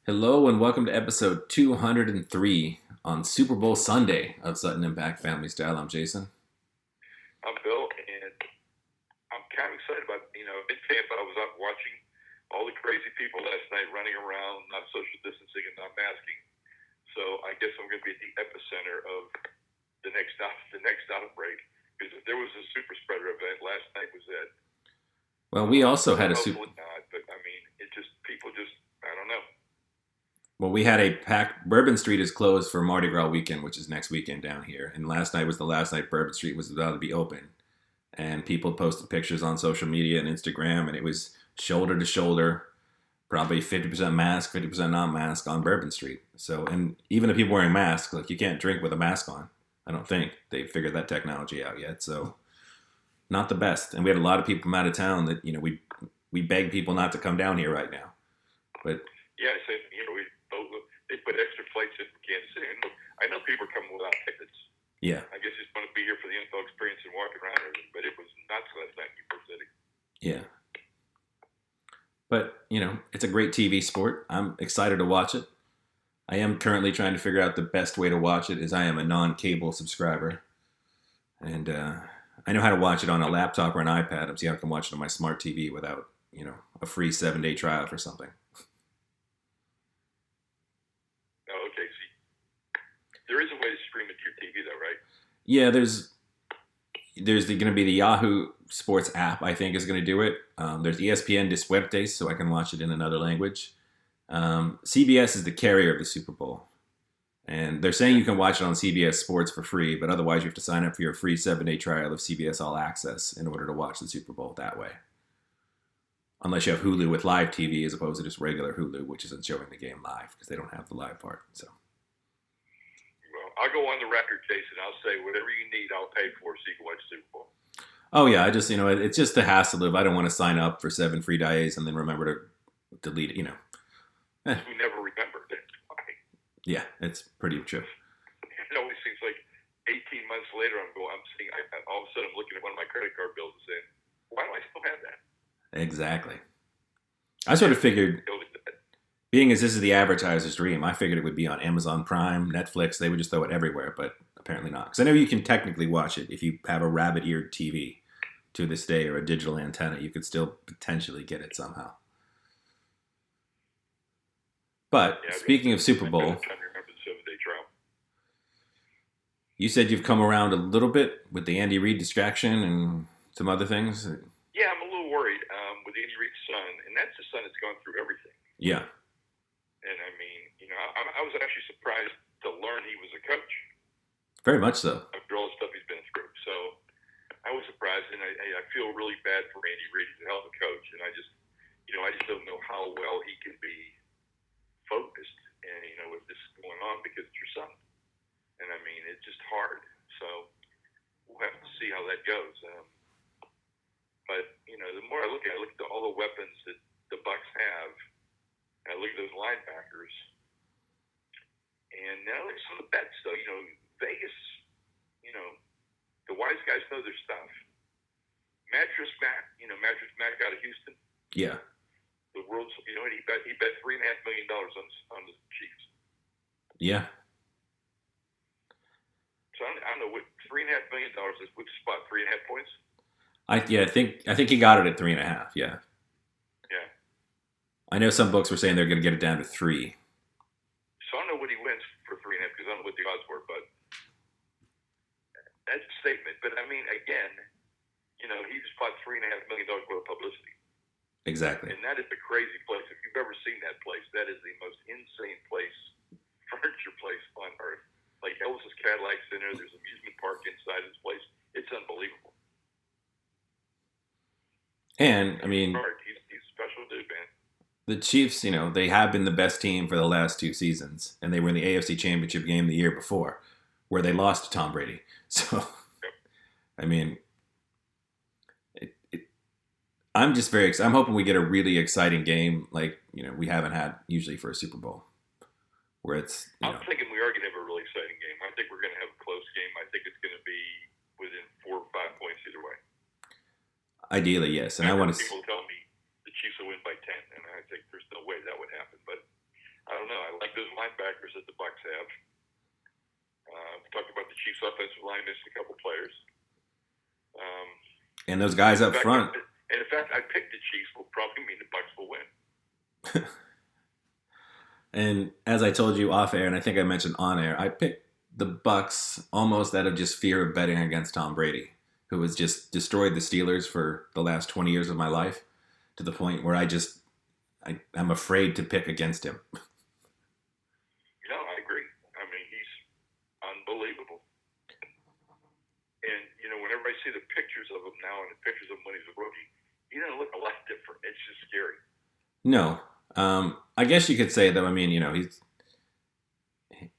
Hello and welcome to episode 203 on Super Bowl Sunday of Sutton Impact Family Style. I'm Jason. I'm Bill, and I'm kind of excited about, in Tampa. I was out watching all the crazy people last night running around, not social distancing and not masking. So I guess I'm going to be at the epicenter of the next outbreak. Because if there was a super spreader event, last night was it. Well, we also had a super. Hopefully not, but I mean, people just, I don't know. Well, we had a packed. Bourbon Street is closed for Mardi Gras weekend, which is next weekend down here. And last night was the last night Bourbon Street was about to be open, and people posted pictures on social media and Instagram, and it was shoulder to shoulder, probably 50% mask, 50% non-mask on Bourbon Street. So, and even the people wearing masks, like you can't drink with a mask on. I don't think they figured that technology out yet. So, not the best. And we had a lot of people from out of town that we beg people not to come down here right now. But Yeah, I said, they put extra flights in from Kansas City. I know people are coming without tickets. yeah, I guess just want to be here for the NFL experience and walking around everything. But it was nuts last night in Newport City. yeah. But it's a great TV sport. I'm excited to watch it. I am currently trying to figure out the best way to watch it, as I am a non-cable subscriber, and I know how to watch it on a laptop or an iPad. I'm see how I can watch it on my smart TV without a free 7-day trial for something. Oh, okay. See, there is a way to stream it to your TV, though, right? Yeah, there's going to be the Yahoo Sports app. I think is going to do it. There's ESPN Desuertes, so I can watch it in another language. CBS is the carrier of the Super Bowl, and they're saying you can watch it on CBS Sports for free, but otherwise you have to sign up for your free 7-day trial of CBS All Access in order to watch the Super Bowl that way. Unless you have Hulu with live TV as opposed to just regular Hulu, which isn't showing the game live because they don't have the live part. So. Well, I'll go on the record, Jason. I'll say whatever you need, I'll pay for so you can watch Super Bowl. Oh yeah, I just it's just the hassle of I don't want to sign up for 7 free days and then remember to delete it. We never remembered. Yeah, it's pretty true. It always seems like 18 months later, I'm seeing, all of a sudden I'm looking at one of my credit card bills and saying, why do I still have that? Exactly. I sort of figured, being as this is the advertiser's dream, I figured it would be on Amazon Prime, Netflix. They would just throw it everywhere, but apparently not. Because I know you can technically watch it if you have a rabbit-eared TV to this day or a digital antenna. You could still potentially get it somehow. But speaking of Super Bowl, you said you've come around a little bit with the Andy Reid distraction and some other things. Yeah, I'm a little worried with Andy Reid's son, and that's the son that's gone through everything. Yeah. And I mean, I was actually surprised to learn he was a coach. Very much so. After all the stuff he's been through. So I was surprised, and I feel really bad for Andy Reid. He's a hell of a coach, and I just don't know how well he can be focused and with this going on because it's your son. And I mean, it's just hard. So we'll have to see how that goes. But the more I look at all the weapons that the Bucs have, and I look at those linebackers, and now there's some of the bets though. Vegas, the wise guys know their stuff. Mattress Mac out of Houston. Yeah. The world's, and he bet $3.5 million on the Chiefs. Yeah. So I don't know what $3.5 million is. Which spot? 3.5 points. I think he got it at 3.5. Yeah. Yeah. I know some books were saying they're going to get it down to 3. So I don't know what he wins for 3.5 because I don't know what the odds were, but that's a statement. But I mean, again, he just bought $3.5 million worth of publicity. Exactly. And that is a crazy place. If you've ever seen that place, that is the most insane place, furniture place on earth. Like Elvis's Cadillac Center, there's an amusement park inside this place. It's unbelievable. And I mean, he's a special dude, man. The Chiefs, they have been the best team for the last 2 seasons, and they were in the AFC Championship game the year before, where they lost to Tom Brady. So, yep. I mean, I'm just very excited. I'm hoping we get a really exciting game like, we haven't had usually for a Super Bowl. Where it's, I'm thinking we are going to have a really exciting game. I think we're going to have a close game. I think it's going to be within 4 or 5 points either way. Ideally, yes. And I want to. People tell me the Chiefs will win by 10, and I think there's no way that would happen. But I don't like those linebackers that the Bucs have. We talked about the Chiefs' offensive line missing a couple players. And those guys up front. And in fact, I picked the Chiefs will probably mean the Bucs will win. And as I told you off air, and I think I mentioned on air, I picked the Bucs almost out of just fear of betting against Tom Brady, who has just destroyed the Steelers for the last 20 years of my life, to the point where I'm afraid to pick against him. No, I agree. I mean, he's unbelievable. And, whenever I see the pictures of him now and the pictures of him when he's a rookie, he doesn't look a lot different. It's just scary. No. I guess you could say, though, I mean,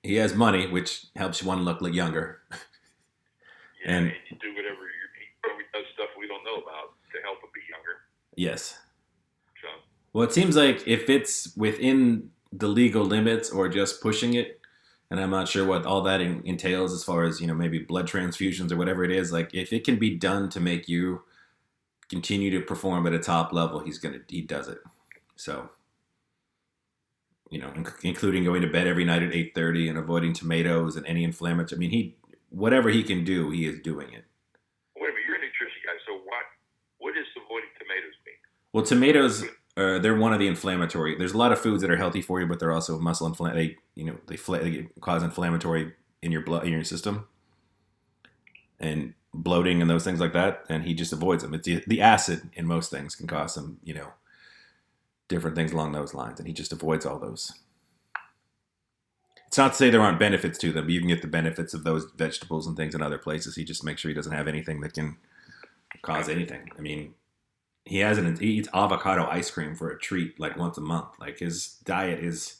he has money, which helps one look younger. Yeah, and you do whatever. He probably does stuff we don't know about to help him be younger. Yes. So. Well, it seems like if it's within the legal limits or just pushing it, and I'm not sure what all that entails as far as, maybe blood transfusions or whatever it is, like if it can be done to make you continue to perform at a top level, he does it. So, including going to bed every night at 8:30 and avoiding tomatoes and any inflammatory. I mean, whatever he can do, he is doing it. Wait a minute, you're a nutrition guy, so what does avoiding tomatoes mean? Well, tomatoes, they're one of the inflammatory. There's a lot of foods that are healthy for you, but they're also muscle inflammatory. They cause inflammatory in your blood, in your system, and bloating and those things like that. And he just avoids them. It's the acid in most things can cause some, different things along those lines, and he just avoids all those. It's not to say there aren't benefits to them, but you can get the benefits of those vegetables and things in other places. He just makes sure he doesn't have anything that can cause anything. I mean, he eats avocado ice cream for a treat like once a month. Like his diet is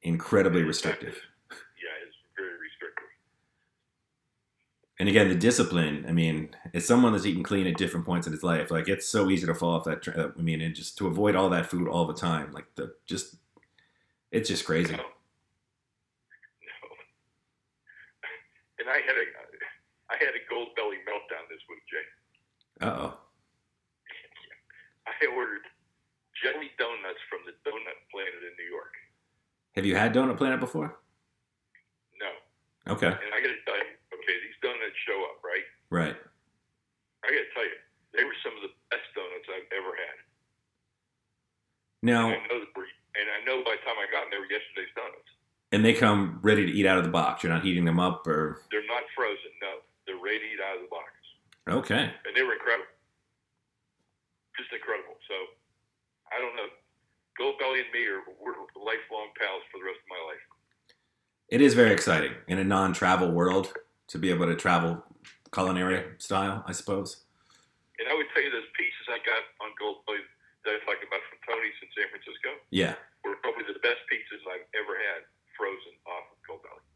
incredibly restrictive. Yeah, it's very restrictive. And again, the discipline, I mean, as someone that's eaten clean at different points in his life, like it's so easy to fall off that. And just to avoid all that food all the time, like it's just crazy. No. And I had a gold belly meltdown this week, Jay. Uh-oh. I ordered jelly donuts from the Donut Planet in New York. Have you had Donut Planet before? No. Okay. And I got to tell you, these donuts show up, right? Right. I got to tell you, they were some of the best donuts I've ever had. Now, and I know by the time I got them, they were yesterday's donuts. And they come ready to eat out of the box. You're not heating them up, or they're not frozen. No, they're ready to eat out of the box. Okay. And they were incredible, just incredible. So I don't know. Goldbelly and me we're lifelong pals for the rest of my life. It is very exciting in a non-travel world to be able to travel culinary style, I suppose. And I would tell you, those pizzas I got on Goldbelly that I talked about from Tony's in San Francisco, were probably the best pizzas I've ever had. Frozen off of Goldbelly.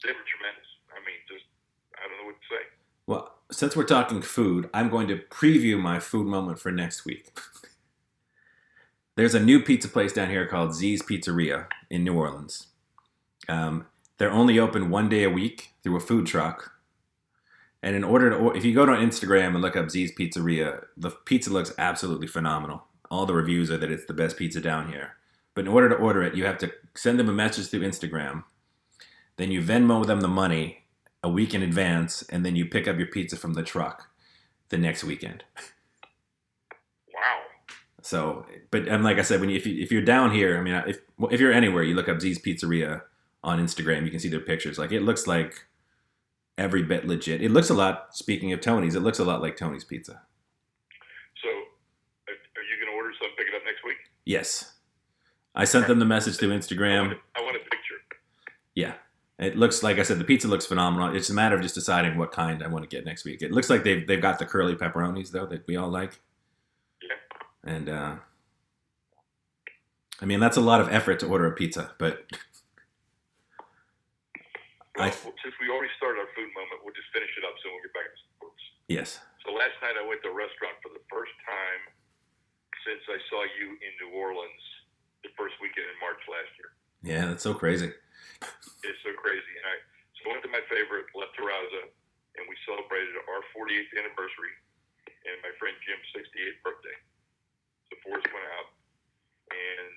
They were tremendous. I mean, I don't know what to say. Well, since we're talking food, I'm going to preview my food moment for next week. There's a new pizza place down here called Z's Pizzeria in New Orleans. They're only open one day a week through a food truck. And if you go to Instagram and look up Z's Pizzeria, the pizza looks absolutely phenomenal. All the reviews are that it's the best pizza down here. But in order to order it, you have to send them a message through Instagram. Then you Venmo them the money a week in advance, and then you pick up your pizza from the truck the next weekend. Wow. So, but like I said, if you're down here, I mean, if you're anywhere, you look up Z's Pizzeria on Instagram, you can see their pictures. Like it looks like every bit legit. It looks a lot. Speaking of Tony's, it looks a lot like Tony's Pizza. So, are you going to order some? Pick it up next week? Yes. I sent them the message through Instagram. I want a picture. Yeah. It looks, like I said, the pizza looks phenomenal. It's a matter of just deciding what kind I want to get next week. It looks like they've got the curly pepperonis, though, that we all like. Yeah. And, I mean, that's a lot of effort to order a pizza, but... Since we already started our food moment, we'll just finish it up so we'll get back to sports. Yes. So last night I went to a restaurant for the first time since I saw you in New Orleans the first weekend in March last year. Yeah, that's so crazy. It's so crazy. And I went to my favorite, La Terraza, and we celebrated our 48th anniversary and my friend Jim's 68th birthday. So Forrest went out, and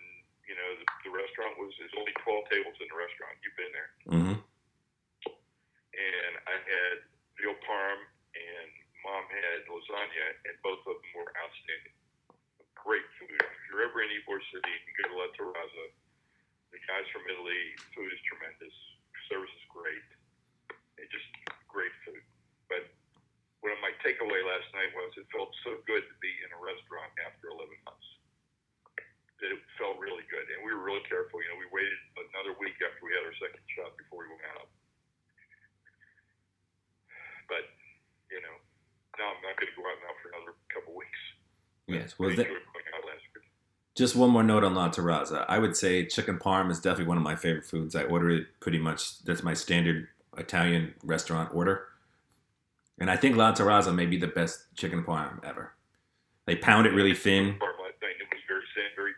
restaurant was there's only 12 tables in the restaurant. You've been there. Mm-hmm. And I had veal parm, and Mom had lasagna, and both of them were outstanding. Great food. If you're ever in Ybor City, you can go to La Terrazza. The guys from Italy, food is tremendous. Service is great. It's just great food. But one of my takeaway last night was it felt so good to be in a restaurant after 11 months. That it felt really good. And we were really careful. You know, we waited another week after we had our second shot before we went out. But, you know, now I'm not going to go out now for another couple weeks. Yes. Well, Was that just one more note on La Terrazza? I would say chicken parm is definitely one of my favorite foods. I order it pretty much. That's my standard Italian restaurant order. And I think La Terrazza may be the best chicken parm ever. They pound it really thin. Parm last night, it was very thin, very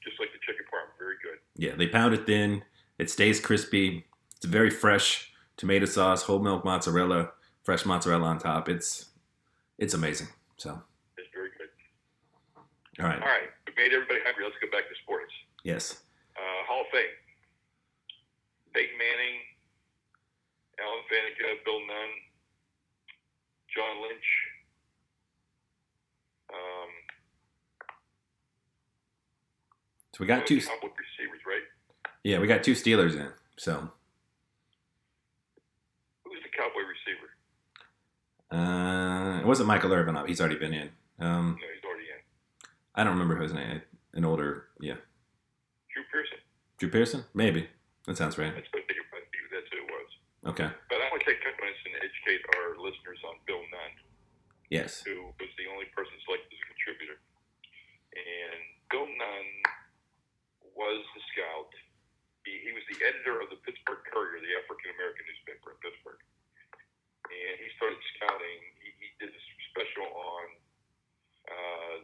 just like the chicken parm, very good. Yeah, they pound it thin. It stays crispy. It's very fresh. Tomato sauce, whole milk mozzarella, fresh mozzarella on top. It's amazing. So. It's very good. All right. All right. We made everybody happy. Let's go back to sports. Yes. Hall of Fame. Peyton Manning, Alan Faneca, Bill Nunn, John Lynch. So we got two Cowboy receivers, right? Yeah, we got two Steelers in. So. Who's the Cowboy receiver? It wasn't Michael Irvin. He's already been in. No, he's already in. I don't remember his name. An older, yeah. Drew Pearson. Drew Pearson? Maybe. That sounds right. That's what I figured. That's who it was. Okay. But I want to take a couple minutes and educate our listeners on Bill Nunn. Yes. Who was the only person selected as a contributor. And Bill Nunn was the scout. He was the editor of the Pittsburgh Courier, the African-American newspaper in Pittsburgh. And he started scouting. He did this special on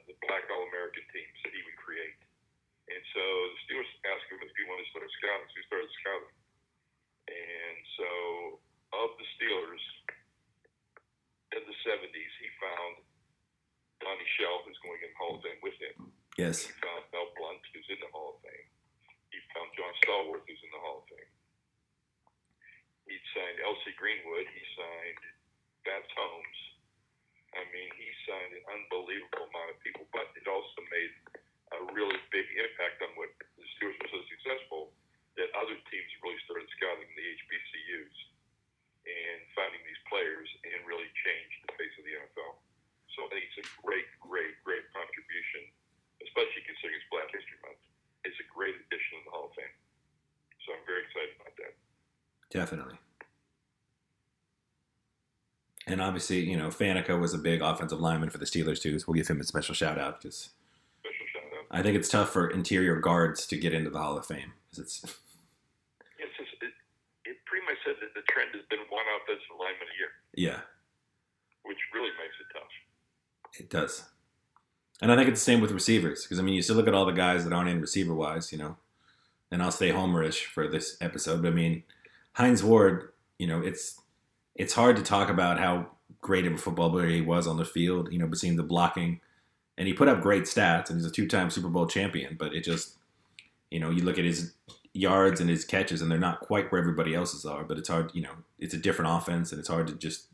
the black All-American teams that he would create. And so the Steelers asked him if he wanted to start scouting, so he started scouting. And so of the Steelers in the 70s, he found Donnie Shell, who's going in the Hall of Fame with him. Yes. He found Mel Blount, who's in the Hall of Fame. He found John Stallworth, who's in the Hall of Fame. He signed Elsie Greenwood. He signed Babs Holmes. I mean, he signed an unbelievable amount of people, but it also made a really big impact on what the Steelers were so successful that other teams really started scouting the HBCUs and finding these players and really changed the face of the NFL. So I think it's a great, great, great contribution, especially considering it's Black History Month. It's a great addition to the Hall of Fame. So I'm very excited about that. Definitely. And obviously, you know, Faneca was a big offensive lineman for the Steelers too, so we'll give him a special shout out because I think it's tough for interior guards to get into the Hall of Fame. It pretty much said that the trend has been one offensive lineman a year. Yeah. Which really makes it tough. It does. And I think it's the same with receivers because, I mean, you still look at all the guys that aren't in receiver-wise, you know, and I'll stay homerish for this episode, but I mean, Hines Ward, you know, it's hard to talk about how great of a football player he was on the field, you know, between the blocking, and he put up great stats, and he's a two-time Super Bowl champion, but it just, you know, you look at his yards and his catches, and they're not quite where everybody else's are, but it's hard, you know, it's a different offense, and it's hard to just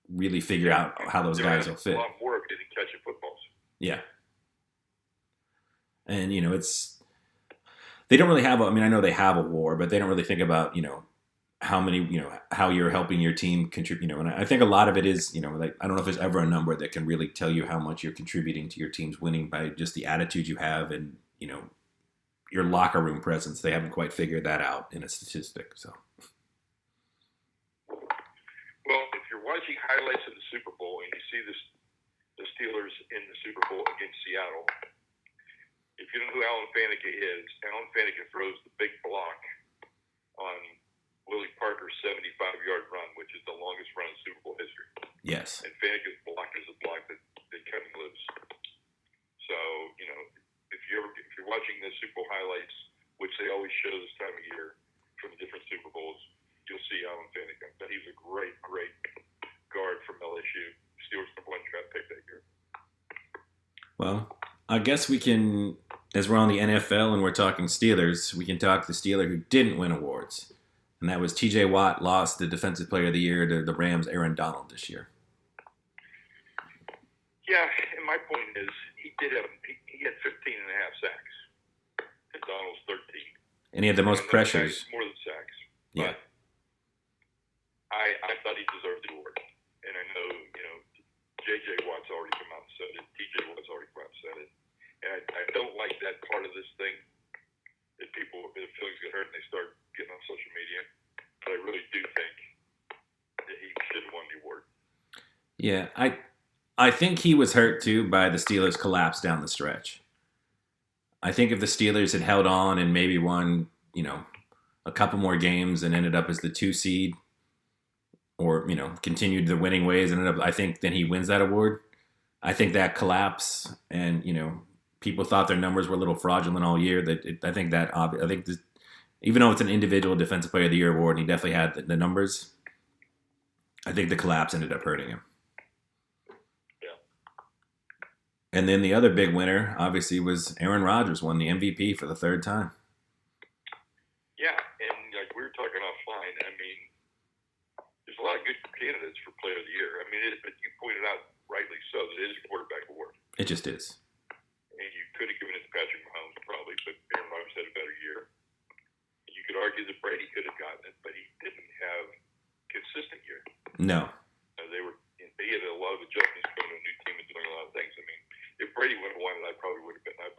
really figure out how those guys will fit. A lot more of it in catching footballs. Yeah. And, you know, they don't really have, I mean, I know they have a war, but they don't really think about, you know, how many, you know, how you're helping your team contribute, you know, and I think a lot of it is, you know, like, I don't know if there's ever a number that can really tell you how much you're contributing to your team's winning by just the attitude you have and, you know, your locker room presence. They haven't quite figured that out in a statistic, so. Well, if you're watching highlights of the Super Bowl and you see the Steelers in the Super Bowl against Seattle, if you don't know who Alan Faneca is, Alan Faneca throws the big block on Willie Parker's 75-yard run, which is the longest run in Super Bowl history. Yes. And Faneca's block is a block that cut him loose. So, you know, if you're watching the Super Bowl highlights, which they always show this time of year from the different Super Bowls, you'll see Alan Faneca. But he was a great, great guard from LSU. Steelers number 1 draft pick that year. Well, I guess we can as we're on the NFL and we're talking Steelers, we can talk the Steeler who didn't win awards, and that was T.J. Watt lost the Defensive Player of the Year to the Rams' Aaron Donald this year. Yeah, and my point is he had 15 and a half sacks, and Donald's 13. And he had the most pressures. More than sacks. Yeah. But I thought he deserved the award. And I know, J.J. Watt's already come out and said it. T.J. Watt's already come out and said it. And I don't like that part of this thing, that their feelings get hurt and they start getting on social media. But I really do think that he should have won the award. Yeah, I think he was hurt too by the Steelers' collapse down the stretch. I think if the Steelers had held on and maybe won, a couple more games and ended up as the 2 seed, or continued the winning ways, and ended up, I think then he wins that award. I think that collapse, and people thought their numbers were a little fraudulent all year. Even though it's an individual Defensive Player of the Year award, and he definitely had the numbers, I think the collapse ended up hurting him. And then the other big winner, obviously, was Aaron Rodgers, won the MVP for the third time. Yeah, and like we were talking offline, I mean, there's a lot of good candidates for Player of the Year. I mean, but you pointed out rightly so that it is a quarterback award. It just is. And you could have given it to Patrick Mahomes probably, but Aaron Rodgers had a better year. You could argue that Brady could have gotten it, but he didn't have a consistent year. No. He had a lot of adjustments coming to a new team and doing a lot of things. I mean, if Brady would have won it, I probably wouldn't have been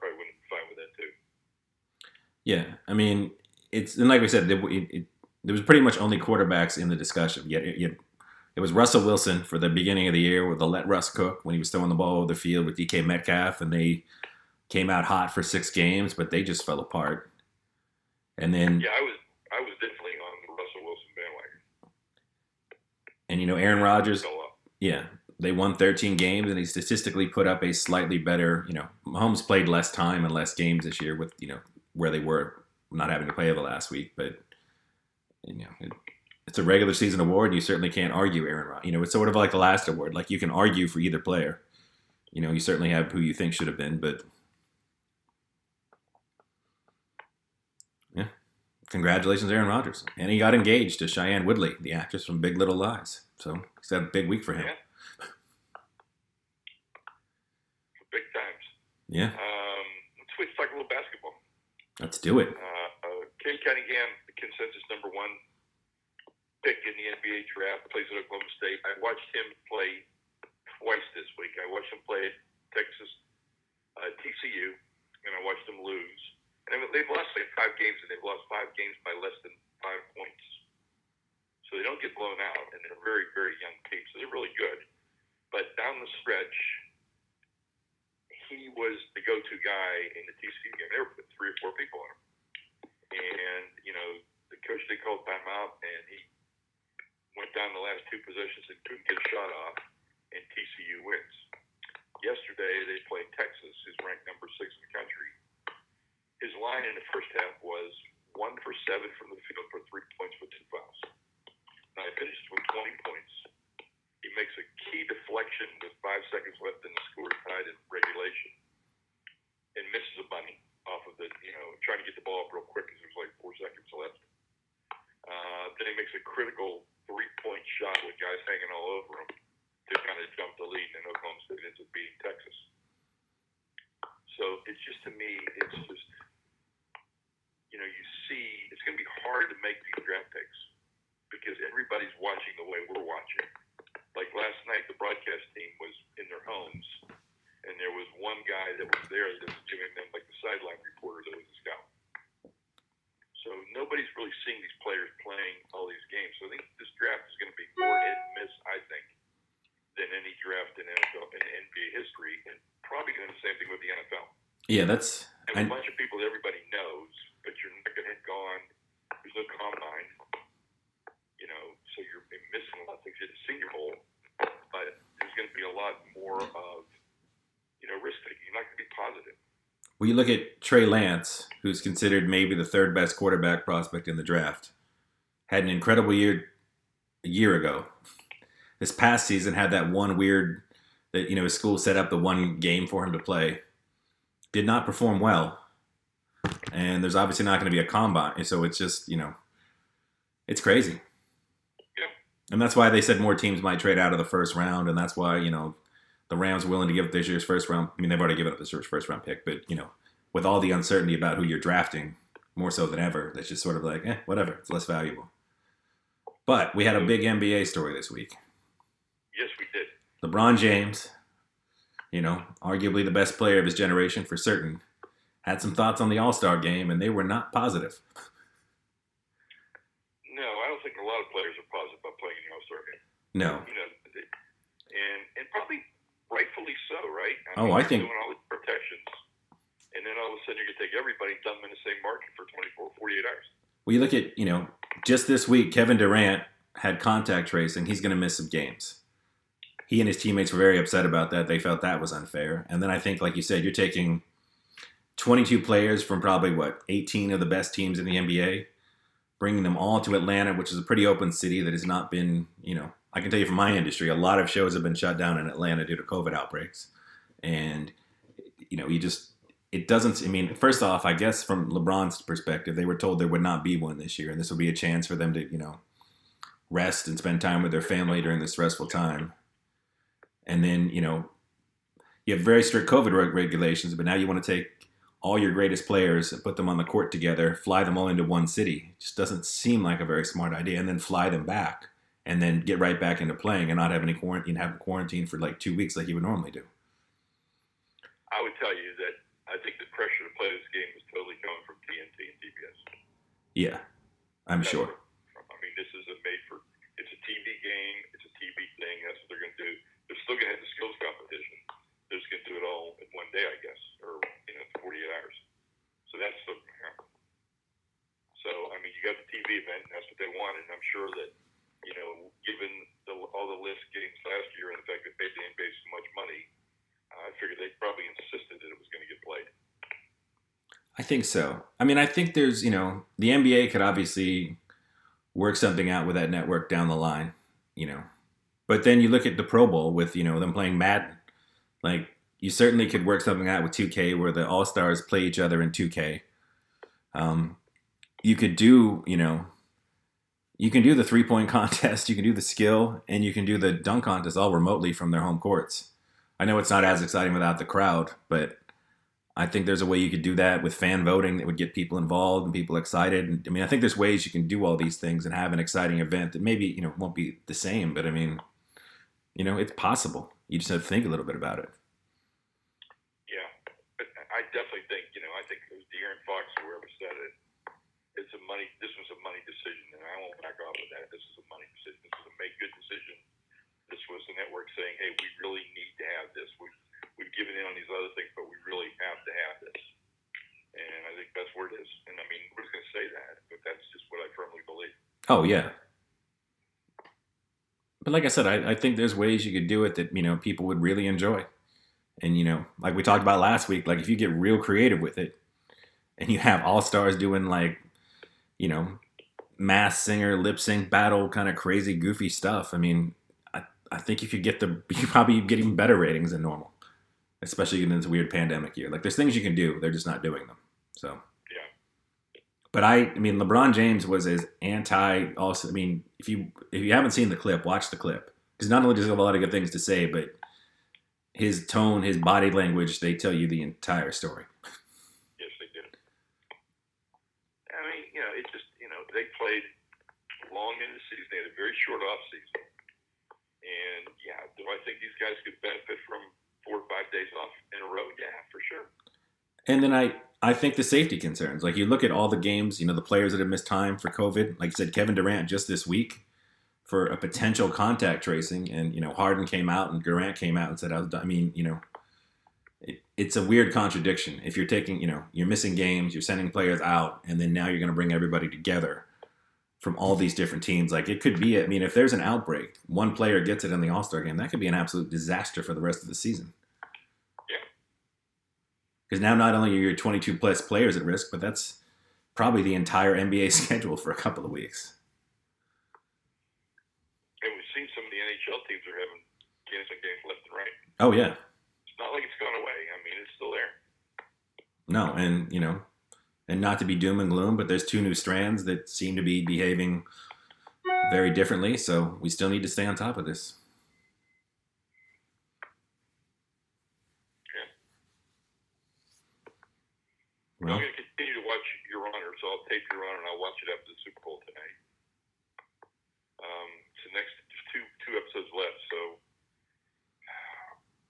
fine with that too. Yeah, I mean, and like we said, there was pretty much only quarterbacks in the discussion. Yet it was Russell Wilson for the beginning of the year with the let Russ cook when he was throwing the ball over the field with DK Metcalf, and they came out hot for 6 games, but they just fell apart. And then I was definitely on the Russell Wilson bandwagon. And Aaron Rodgers, yeah, they won 13 games, and he statistically put up a slightly better. Mahomes played less time and less games this year with where they were not having to play the last week, but it's a regular season award, and you certainly can't argue Aaron Rodgers. It's sort of like the last award. Like, you can argue for either player. You certainly have who you think should have been, but yeah, congratulations, Aaron Rodgers. And he got engaged to Cheyenne Woodley, the actress from Big Little Lies. So it's a big week for him. Yeah. Big times. Yeah. Let's talk a little basketball. Let's do it. Cade Cunningham, the consensus number 1 pick in the NBA draft, plays at Oklahoma State. I watched him play twice this week. I watched him play at Texas TCU, and I watched him lose. And they've lost like 5 games, and they've lost 5 games by less than 5 points. So they don't get blown out, and they're a very, very young team. So they're really good. But down the stretch, he was the go-to guy in the TCU game. They were putting 3 or 4 people on him. And, the coach, they called timeout, and he went down the last 2 possessions and couldn't get a shot off, and TCU wins. Yesterday, they played Texas, who's ranked number 6 in the country. His line in the first half was 1 for 7 from the field for 3 points with 2 fouls. Now, he finishes with 20 points. He makes a key deflection with 5 seconds left in the score, tied in regulation, and misses a bunny off of the, trying to get the ball up real quick because there was like 4 seconds left. Then he makes a critical 3-point shot with guys hanging all over him to kind of jump the lead, and Oklahoma State ends up beating Texas. So it's just, to me, it's just, you see, it's going to be hard to make these draft picks because everybody's watching the way we're watching. Like last night, the broadcast team was in their homes, and there was one guy that was there that was giving them like the sideline reporter that was a scout. So nobody's really seeing these players playing all these games. So I think this draft is going to be more hit and miss, I think, than any draft in NFL in NBA history, and probably doing the same thing with the NFL. Yeah, that's a bunch of people that everybody knows, but you're not going to hit gone. There's no combine, so you're missing a lot of things in the Senior Bowl. But there's going to be a lot more of risk taking. You're not going to be positive. Well, you look at Trey Lance, who's considered maybe the 3rd best quarterback prospect in the draft, had an incredible year a year ago. This past season had that one weird that his school set up the one game for him to play. Did not perform well, and there's obviously not going to be a combine. So it's just, it's crazy. Yeah. And that's why they said more teams might trade out of the first round, and that's why, the Rams are willing to give up this year's first round. I mean, they've already given up this year's first round pick, but, with all the uncertainty about who you're drafting, more so than ever, that's just sort of like, whatever, it's less valuable. But we had a big NBA story this week. Yes, we did. LeBron James, arguably the best player of his generation for certain, had some thoughts on the All-Star game, and they were not positive. No, I don't think a lot of players are positive about playing in the All-Star game. No. And probably rightfully so, right? I think doing all these protections, and then all of a sudden you're going to take everybody and dump them in the same market for 24, 48 hours. Well, you look at, just this week, Kevin Durant had contact tracing. He's going to miss some games. He and his teammates were very upset about that. They felt that was unfair. And then I think, like you said, you're taking 22 players from probably, 18 of the best teams in the NBA, bringing them all to Atlanta, which is a pretty open city that has not been, I can tell you from my industry, a lot of shows have been shut down in Atlanta due to COVID outbreaks. And, it doesn't, first off, I guess from LeBron's perspective, they were told there would not be one this year. And this will be a chance for them to, rest and spend time with their family during this stressful time. And then, you have very strict COVID regulations, but now you want to take all your greatest players and put them on the court together, fly them all into one city. It just doesn't seem like a very smart idea. And then fly them back and then get right back into playing and not have any quarantine, have quarantine for like 2 weeks like you would normally do. I would tell you that I think the pressure to play this game is totally coming from TNT and TBS. Yeah, I'm sure. I mean, this is it's a TV game, it's a TV thing, that's what they're going to do. They're still going to have the skills competition. They're just going to do it all in one day, I guess, or 48 hours. So that's still going to happen. So, I mean, you got the TV event, and that's what they want, and I'm sure that, given all the list games last year and the fact that they paid the NBA so much money, I figured they probably insisted that it was going to get played. I think so. I mean, I think there's, the NBA could obviously work something out with that network down the line, But then you look at the Pro Bowl with, them playing Madden. Like, you certainly could work something out with 2K where the All-Stars play each other in 2K. You could do, you can do the three-point contest, you can do the skill, and you can do the dunk contest all remotely from their home courts. I know it's not as exciting without the crowd, but I think there's a way you could do that with fan voting that would get people involved and people excited. And, I mean, I think there's ways you can do all these things and have an exciting event that maybe, won't be the same, but I mean, it's possible. You just have to think a little bit about it. Yeah, but I definitely think, I think it was De'Aaron Fox, whoever said it, this was a money decision, and I won't back off of that. This is a money decision. This was a make good decision. This was the network saying, hey, we really need to have this. We've given in on these other things, but we really have to have this. And I think that's where it is. And I mean, we're just going to say that, but that's just what I firmly believe. Oh, yeah. But like I said, I think there's ways you could do it that, people would really enjoy. And, like we talked about last week, like if you get real creative with it and you have all-stars doing like, mass singer, lip sync battle, kind of crazy, goofy stuff. I mean, I think you probably get even better ratings than normal, especially in this weird pandemic year. Like there's things you can do, they're just not doing them. So yeah. But I mean, LeBron James was as anti. Also, I mean, if you haven't seen the clip, watch the clip because not only does he have a lot of good things to say, but his tone, his body language, they tell you the entire story. Yes, they did. I mean, it just they played long in the season. They had a very short off season. And, yeah, do I think these guys could benefit from 4 or 5 days off in a row? Yeah, for sure. And then I think the safety concerns. Like, you look at all the games, the players that have missed time for COVID. Like you said, Kevin Durant just this week for a potential contact tracing. And, Harden came out and Durant came out and said, I mean, it's a weird contradiction. If you're taking, you're missing games, you're sending players out, and then now you're going to bring everybody together from all these different teams. Like it could be, I mean, if there's an outbreak, one player gets it in the All-Star game, that could be an absolute disaster for the rest of the season. Yeah. Because now not only are your 22 plus players at risk, but that's probably the entire NBA schedule for a couple of weeks. And we've seen some of the NHL teams are having canceling games left and right. Oh, yeah. It's not like it's gone away. I mean, it's still there. No, and, And not to be doom and gloom, but there's two new strands that seem to be behaving very differently. So we still need to stay on top of this. Yeah. Well, I'm Well, going to continue to watch Your Honor, so I'll tape Your Honor and I'll watch it after the Super Bowl tonight. So next, just two episodes left. So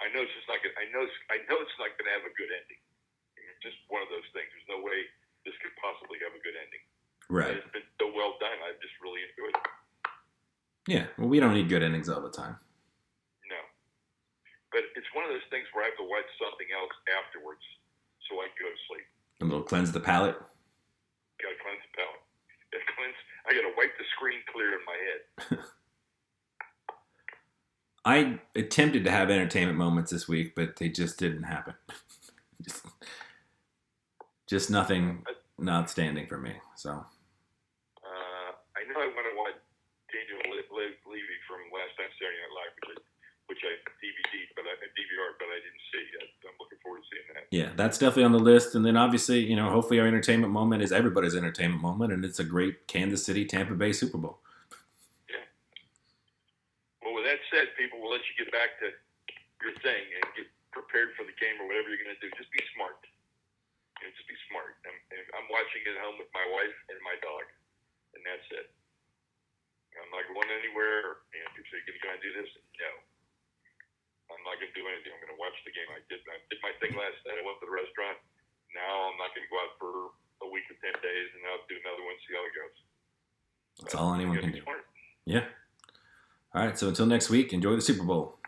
I know it's just not gonna, I know it's not going to have a good ending. It's just one of those things. There's no way this could possibly have a good ending. right. But it's been so well done. I've just really enjoyed it. Yeah. Well, we don't need good endings all the time. No, but it's one of those things where I have to watch something else afterwards, so I can go to sleep. A little cleanse the palate. Got to cleanse the palate. I got to wipe the screen clear in my head. I attempted to have entertainment moments this week, but they just didn't happen. just nothing outstanding for me. So I know I want to watch Daniel Levy from Last Time Saturday Night Live, which I DVD'd, DVR'd, but I didn't see yet. I'm looking forward to seeing that. yeah, that's definitely on the list. And then obviously, hopefully our entertainment moment is everybody's entertainment moment, and it's a great Kansas City Tampa Bay Super Bowl. Yeah. Well, with that said, people, will let you get back to your thing and get prepared for the game or whatever you're going to do. Just be smart. Just be smart. I'm watching it at home with my wife and my dog, and that's it. I'm not going anywhere. And people say, "You're going to do this?" No. I'm not going to do anything. I'm going to watch the game. I did my thing last night. I went to the restaurant. Now I'm not going to go out for a week or 10 days, and I'll do another one, see how it goes. That's all anyone can do. Smart. Yeah. All right. So until next week, enjoy the Super Bowl.